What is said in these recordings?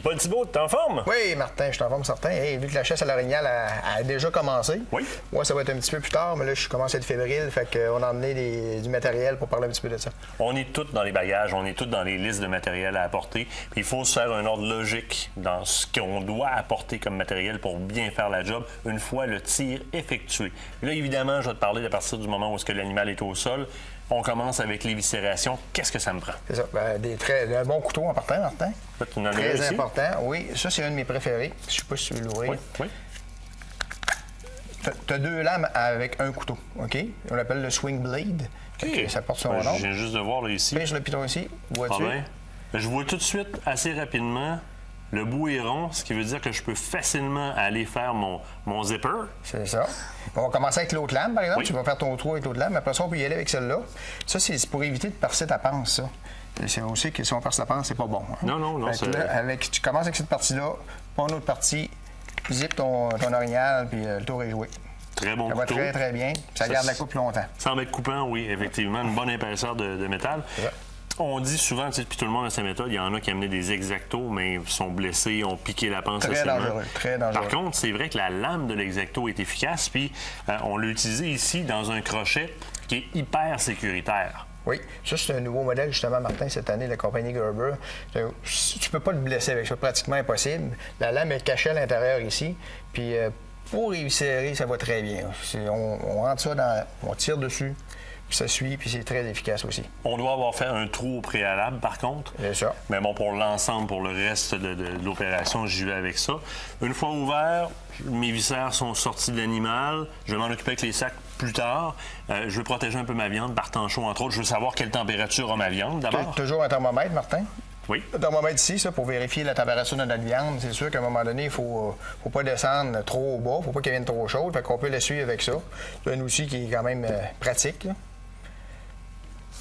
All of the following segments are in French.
Paul Thibault, t'es en forme? Oui, Martin, je suis en forme certain. Hey, vu que la chasse à l'orignal a déjà commencé, Oui. Moi, ça va être un petit peu plus tard, mais là, je commence à être fébrile, fait qu'on a emmené du matériel pour parler un petit peu de ça. On est tous dans les bagages, on est tous dans les listes de matériel à apporter. Puis il faut se faire un ordre logique dans ce qu'on doit apporter comme matériel pour bien faire la job une fois le tir effectué. Là, évidemment, je vais te parler à partir du moment où est-ce que l'animal est au sol. On commence avec l'éviscération. Qu'est-ce que ça me prend? C'est ça. Un bon couteau en partant, Martin. Là, tu en as Très ici? important. Oui, ça, c'est un de mes préférés. Je sais pas si tu veux l'ouvrir. Oui, oui. Tu as 2 lames avec un couteau, OK? On l'appelle le swing blade. OK. Ça porte son Ben, nom. je viens juste de voir là, ici. Pince le piton ici. Vois-tu? Ah ben, je vois tout de suite, assez rapidement, le bout est rond, ce qui veut dire que je peux facilement aller faire mon zipper. C'est ça. On va commencer avec l'autre lame, par exemple. Oui. Tu vas faire ton trou avec l'autre lame. Après ça, on peut y aller avec celle-là. Ça, c'est pour éviter de percer ta panse, ça. C'est aussi que si on perce la panse, c'est pas bon. Hein? Non, Fait que là, tu commences avec cette partie-là, pas une autre partie, zip ton orignal, puis le tour est joué. Très bon Ça va couteau. très, très bien. Ça garde la coupe longtemps. Sans être coupant, oui, effectivement. Une bonne épaisseur de métal. Ouais. On dit souvent, tu sais, puis tout le monde a sa méthode, il y en a qui amenaient des exactos, mais sont blessés, ont piqué la panse Très facilement. dangereux, très dangereux. Par contre, c'est vrai que la lame de l'exacto est efficace, puis on l'a utilisé ici dans un crochet qui est hyper sécuritaire. Oui, ça, c'est un nouveau modèle, justement, Martin, cette année, de la compagnie Gerber. Tu peux pas te blesser avec ça, pratiquement impossible. La lame est cachée à l'intérieur ici, puis pour y serrer, ça va très bien. On rentre ça on tire dessus, puis ça suit, puis c'est très efficace aussi. On doit avoir fait un trou au préalable, par contre. C'est ça. Mais bon, pour l'ensemble, pour le reste de l'opération, j'y vais avec ça. Une fois ouvert, mes viscères sont sortis de l'animal. Je vais m'en occuper avec les sacs plus tard. Je veux protéger un peu ma viande par temps chaud, entre autres. Je veux savoir quelle température a ma viande, d'abord. Toujours un thermomètre, Martin. Oui. Le thermomètre ici, ça, pour vérifier la température de notre viande. C'est sûr qu'à un moment donné, il ne faut pas descendre trop au bas. Il ne faut pas qu'elle vienne trop chaude. Fait qu'on peut la suivre avec ça. C'est un outil qui est quand même pratique, là.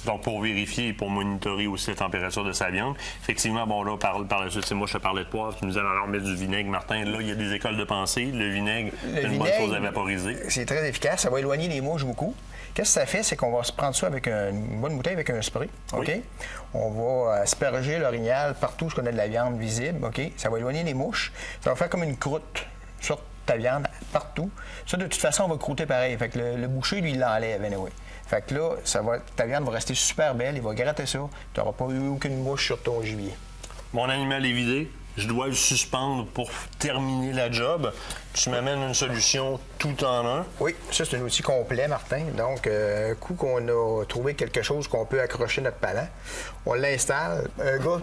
Donc, pour vérifier et pour monitorer aussi la température de sa viande. Effectivement, bon, là, par la suite, moi, je te parlais de poivre. Tu nous allais alors mettre du vinaigre, Martin. Là, il y a des écoles de pensée. Le vinaigre, c'est une bonne chose à vaporiser. C'est très efficace. Ça va éloigner les mouches beaucoup. Qu'est-ce que ça fait? C'est qu'on va se prendre ça avec une bonne bouteille avec un spray. OK? Oui. On va asperger l'orignal partout où on a de la viande visible. OK? Ça va éloigner les mouches. Ça va faire comme une croûte sur ta viande partout. Ça, de toute façon, on va croûter pareil. Fait que le boucher, lui, il l'enlève, anyway. Fait que là, ta viande va rester super belle. Il va gratter ça. Tu n'auras pas eu aucune mouche sur ton gibier. Mon animal est vidé. Je dois le suspendre pour terminer la job. Tu m'amènes une solution tout en un. Oui, ça, c'est un outil complet, Martin. Donc, un coup qu'on a trouvé quelque chose qu'on peut accrocher notre palan, on l'installe. Un gars,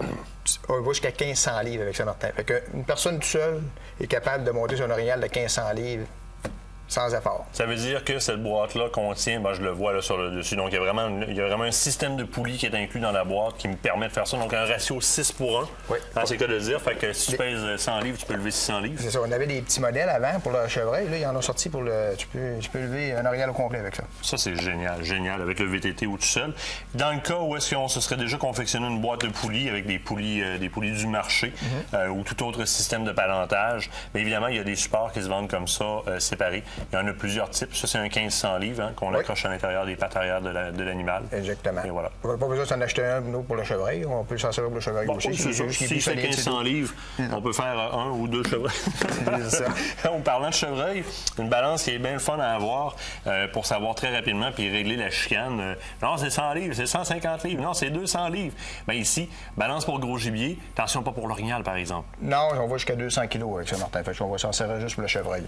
on va jusqu'à 1500 livres avec ça, Martin. Fait qu'une personne toute seule est capable de monter son orignal de 1500 livres sans effort. Ça veut dire que cette boîte-là contient, ben, je le vois là sur le dessus, donc il y a vraiment un système de poulies qui est inclus dans la boîte qui me permet de faire ça. Donc un ratio 6:1, Oui. C'est le cas de dire. Fait que si tu pèses 100 livres, tu peux lever 600 livres. C'est ça, on avait des petits modèles avant pour le chevreuil. Là, ils en ont sorti pour le... Tu peux lever un orignal au complet avec ça. Ça, c'est génial, génial, avec le VTT ou tout seul. Dans le cas où est-ce qu'on se serait déjà confectionné une boîte de poulies avec des poulies du marché ou tout autre système de palantage, mais évidemment, il y a des supports qui se vendent comme ça, séparés. Il y en a plusieurs types. Ça, c'est un 1500 livres qu'on accroche à l'intérieur des pattes arrière de l'animal. Exactement. Et voilà. On n'a pas besoin d'en acheter un pour le chevreuil. On peut s'en servir pour le chevreuil Bon, aussi. c'est ça. juste qu'il est Si plus c'est solide, 1500 livres, on peut faire 1 ou 2 chevreuils. C'est ça. En parlant de chevreuil, une balance qui est bien le fun à avoir pour savoir très rapidement puis régler la chicane. Non, c'est 100 livres, c'est 150 livres. Non, c'est 200 livres. Bien ici, balance pour gros gibier. Attention, pas pour l'orignal, par exemple. Non, on va jusqu'à 200 kilos avec ça, Martin. Fait qu'on va s'en servir juste pour le chevreuil.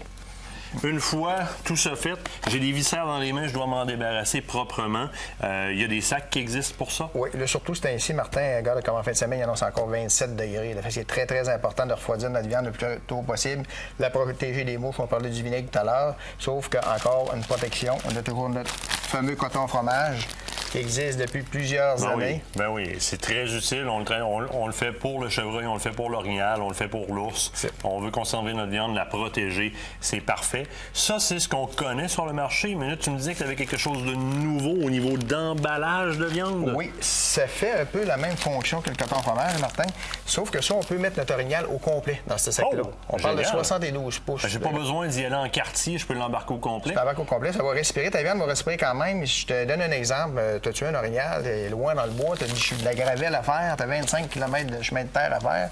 Une fois tout ça fait, j'ai des viscères dans les mains, je dois m'en débarrasser proprement. Il y a des sacs qui existent pour ça? Oui, là, surtout, c'est ainsi, Martin. Regarde comme en fin de semaine, il annonce encore 27 degrés. Là. Fait que c'est très, très important de refroidir notre viande le plus tôt possible. La protéger des mouches, on parlait du vinaigre tout à l'heure. Sauf qu'encore une protection, on a toujours notre fameux coton fromage qui existe depuis plusieurs années. Ben oui, c'est très utile. On le fait pour le chevreuil, on le fait pour l'orignal, on le fait pour l'ours. On veut conserver notre viande, la protéger. C'est parfait. Ça, c'est ce qu'on connaît sur le marché. Mais là, tu me disais que tu avais quelque chose de nouveau au niveau d'emballage de viande. Oui, ça fait un peu la même fonction que le coton fromage, Martin. Sauf que ça, on peut mettre notre orignal au complet dans ce sac-là. On parle de 72 pouces. J'ai pas besoin d'y aller en quartier, je peux l'embarquer au complet. Tu t'embarques au complet, ça va respirer. Ta viande va respirer quand même. Je te donne un exemple. Tu as tué un orignal, t'es loin dans le bois, tu as de la gravelle à faire, tu as 25 km de chemin de terre à faire.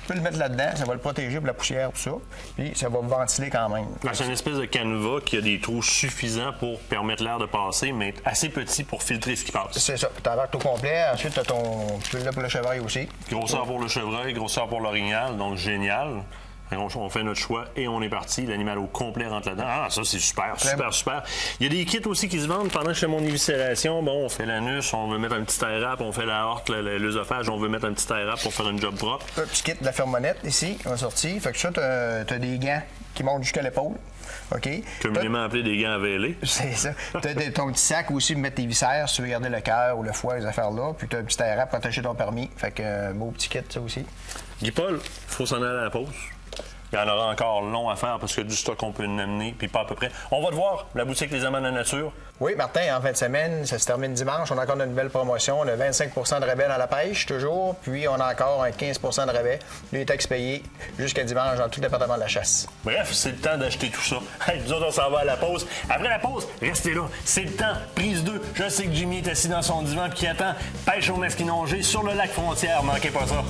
peux le mettre là-dedans, ça va le protéger pour la poussière, tout ça. Puis ça va ventiler quand même. C'est une espèce de canevas qui a des trous suffisants pour permettre l'air de passer, mais assez petit pour filtrer ce qui passe. C'est ça. Tu as tout complet. Ensuite, tu as ton. Tu l'as pour le chevreuil aussi. Grosseur pour le chevreuil, grosseur pour l'orignal, donc génial. On fait notre choix et on est parti. L'animal au complet rentre là-dedans. Ah, ça, c'est super, super. Il y a des kits aussi qui se vendent pendant que je fais mon éviscération. Bon, on fait l'anus, on veut mettre un petit tie wrap, on fait la horte, l'œsophage, on veut mettre un petit tie wrap pour faire un job propre. Un petit kit de la fermonette ici, on a sorti. Fait que ça, tu as des gants qui montent jusqu'à l'épaule. OK? Communément appelé des gants à véler. C'est ça. Tu as ton petit sac aussi pour mettre tes viscères si tu veux garder le cœur ou le foie, les affaires-là. Puis tu as un petit tie wrap pour attacher ton permis. Fait que beau petit kit, ça aussi. Guy-Paul, il faut s'en aller à la pause. Il y en aura encore long à faire parce qu'il y a du stock qu'on peut l'amener, puis pas à peu près. On va te voir, la boutique Les Amants de la Nature. Oui, Martin, en fin de semaine, ça se termine dimanche. On a encore une nouvelle promotion. On a 25 de rabais dans la pêche, toujours. Puis on a encore un 15 de rabais, les taxes payées, jusqu'à dimanche dans tout le département de la chasse. Bref, c'est le temps d'acheter tout ça. Hey, nous autres, on s'en va à la pause. Après la pause, restez là. C'est le temps. Prise 2. Je sais que Jimmy est assis dans son divan et qui attend. Pêche au mesquinongé sur le lac Frontière. Manquez pas ça.